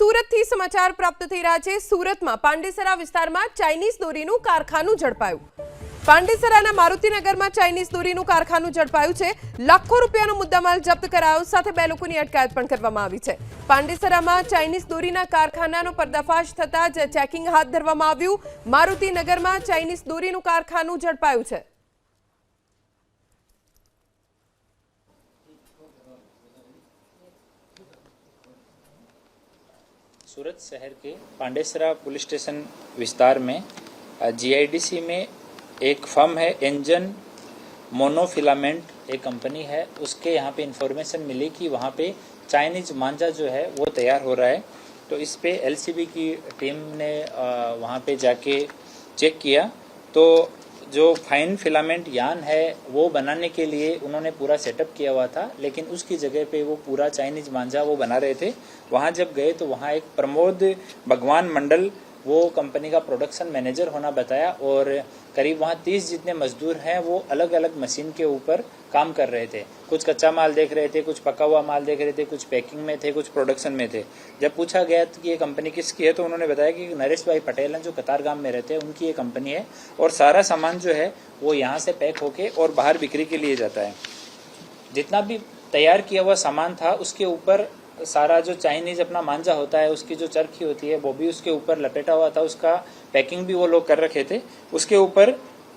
સુરતથી સમાચાર પ્રાપ્ત થઈ રહ્યા છે। સુરતમાં પાંડેસરા વિસ્તારમાં ચાઇનીઝ દોરીનું કારખાનું ઝડપાયું। પાંડેસરાના મારુતિનગરમાં ચાઇનીઝ દોરીનું કારખાનું ઝડપાયું છે। લાખો રૂપિયાનો મુદ્દામાલ જપ્ત કરાયો, સાથે બે લોકોની અટકાયત પણ કરવામાં આવી છે। પાંડેસરામાં ચાઇનીઝ દોરીના કારખાનાનો પર્દાફાશ થતા જ ચેકિંગ હાથ ધરવામાં આવ્યું। મારુતિનગરમાં ચાઇનીઝ દોરીનું કારખાનું ઝડપાયું છે। सूरत शहर के पांडेसरा पुलिस स्टेशन विस्तार में जीआईडीसी में एक फर्म है एंजन मोनोफिलामेंट, एक कंपनी है। उसके यहाँ पे इंफॉर्मेशन मिली कि वहाँ पे चाइनीज मांझा जो है वो तैयार हो रहा है। तो इस पे एलसीबी की टीम ने वहाँ पे जाके चेक किया तो जो फाइन फिलामेंट यान है वो बनाने के लिए उन्होंने पूरा सेटअप किया हुआ था, लेकिन उसकी जगह पे वो पूरा चाइनीज मांझा वो बना रहे थे। वहाँ जब गए तो वहाँ एक प्रमोद भगवान मंडल वो कंपनी का प्रोडक्शन मैनेजर होना बताया, और करीब वहाँ 30 जितने मजदूर हैं वो अलग अलग मशीन के ऊपर काम कर रहे थे। कुछ कच्चा माल देख रहे थे, कुछ पका हुआ माल देख रहे थे, कुछ पैकिंग में थे, कुछ प्रोडक्शन में थे। जब पूछा गया कि ये कंपनी किसकी है तो उन्होंने बताया कि नरेश भाई पटेल हैं जो कतारगाम में रहते हैं, उनकी ये कंपनी है और सारा सामान जो है वो यहाँ से पैक होके और बाहर बिक्री के लिए जाता है। जितना भी तैयार किया हुआ सामान था उसके ऊपर सारा जो चाइनीज अपना मांझा होता है उसकी जो चरखी होती है वो भी उसके ऊपर लपेटा हुआ था, उसका पैकिंग भी वो लोग कर रखे थे। उसके ऊपर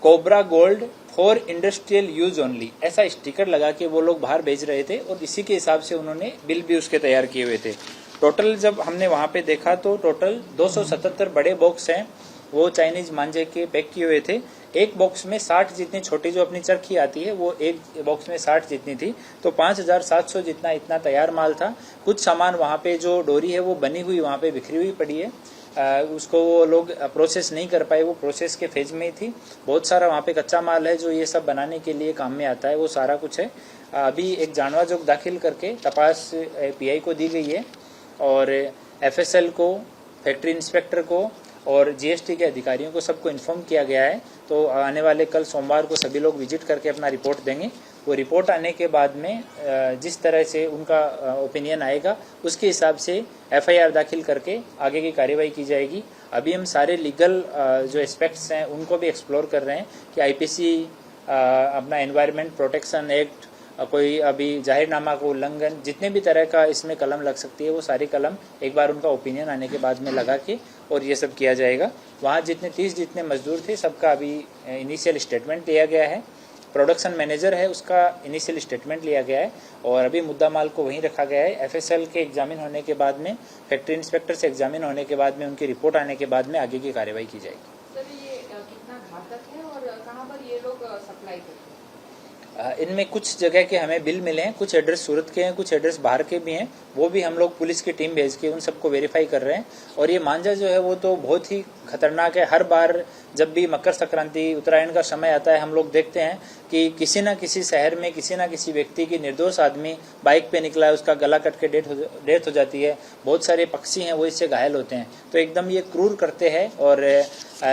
cobra gold for industrial use only ऐसा स्टिकर लगा के वो लोग बाहर भेज रहे थे, और इसी के हिसाब से उन्होंने बिल भी उसके तैयार किए हुए थे। टोटल जब हमने वहां पे देखा तो टोटल 277 बड़े बॉक्स हैं वो चाइनीज मांझे के पैक किए हुए थे। एक बॉक्स में 60 जितनी छोटी जो अपनी चरखी आती है वो एक बॉक्स में 60 जितनी थी, तो 5700 जितना इतना तैयार माल था। कुछ सामान वहाँ पे जो डोरी है वो बनी हुई वहाँ पे बिखरी हुई पड़ी है, उसको वो लोग प्रोसेस नहीं कर पाए, वो प्रोसेस के फेज में ही थी। बहुत सारा वहाँ पे कच्चा माल है जो ये सब बनाने के लिए काम में आता है, वो सारा कुछ है। अभी एक जानवा जोग दाखिल करके तपास पीआई को दी गई है, और एफएसएल को, फैक्ट्री इंस्पेक्टर को और जीएसटी के अधिकारियों को सबको इन्फॉर्म किया गया है। तो आने वाले कल सोमवार को सभी लोग विजिट करके अपना रिपोर्ट देंगे। वो रिपोर्ट आने के बाद में जिस तरह से उनका ओपिनियन आएगा उसके हिसाब से एफआईआर दाखिल करके आगे की कार्यवाही की जाएगी। अभी हम सारे लीगल जो एस्पेक्ट्स हैं उनको भी एक्सप्लोर कर रहे हैं कि आईपीसी, अपना एनवायरनमेंट प्रोटेक्शन एक्ट, कोई अभी जाहिरनामा को उल्लंघन, जितने भी तरह का इसमें कलम लग सकती है वो सारी कलम एक बार उनका ओपिनियन आने के बाद में लगा के और ये सब किया जाएगा। वहाँ जितने 30 जितने मजदूर थे सबका अभी इनिशियल स्टेटमेंट लिया गया है। प्रोडक्शन मैनेजर है उसका इनिशियल स्टेटमेंट लिया गया है, और अभी मुद्दा माल को वहीं रखा गया है। एफएसएल के एग्जामिन होने के बाद में, फैक्ट्री इंस्पेक्टर से एग्जामिन होने के बाद में, उनकी रिपोर्ट आने के बाद में आगे की कार्यवाही की जाएगी। सर, ये कितना घातक है और कहाँ पर ये लोग सप्लाई करते हैं? इनमें कुछ जगह के हमें बिल मिले हैं, कुछ एड्रेस सूरत के हैं, कुछ एड्रेस बाहर के भी हैं। वो भी हम लोग पुलिस की टीम भेज के उन सबको वेरीफाई कर रहे हैं। और ये मांझा जो है वो तो बहुत ही खतरनाक है। हर बार जब भी मकर संक्रांति, उत्तरायण का समय आता है हम लोग देखते हैं कि किसी न किसी शहर में किसी न किसी व्यक्ति की निर्दोष आदमी बाइक पे निकला है, उसका गला कट के डेथ हो जाती है। बहुत सारे पक्षी हैं वो इससे घायल होते हैं। तो एकदम ये क्रूर करते हैं। और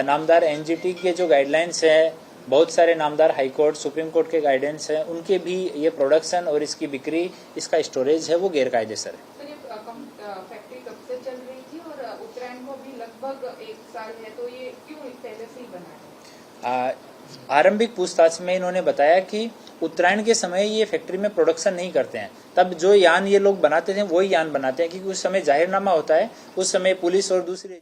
नामदार एनजीटी के जो गाइडलाइंस है, बहुत सारे नामदार हाई कोर्ट, सुप्रीम कोर्ट के गाइडेंस हैं, उनके भी ये प्रोडक्शन और इसकी बिक्री, इसका स्टोरेज है वो गैरकायदेसर है। तो ये फैक्ट्री कब से चल रही थी और उत्तरायण को भी लगभग 1 साल है, तो ये क्यों पहले से ही बना है? आरंभिक पूछताछ में इन्होंने बताया कि उत्तरायण के समय ये फैक्ट्री में प्रोडक्शन नहीं करते हैं, तब जो यान ये लोग बनाते थे वही यान बनाते हैं, क्योंकि उस समय जाहिरनामा होता है, उस समय पुलिस और दूसरे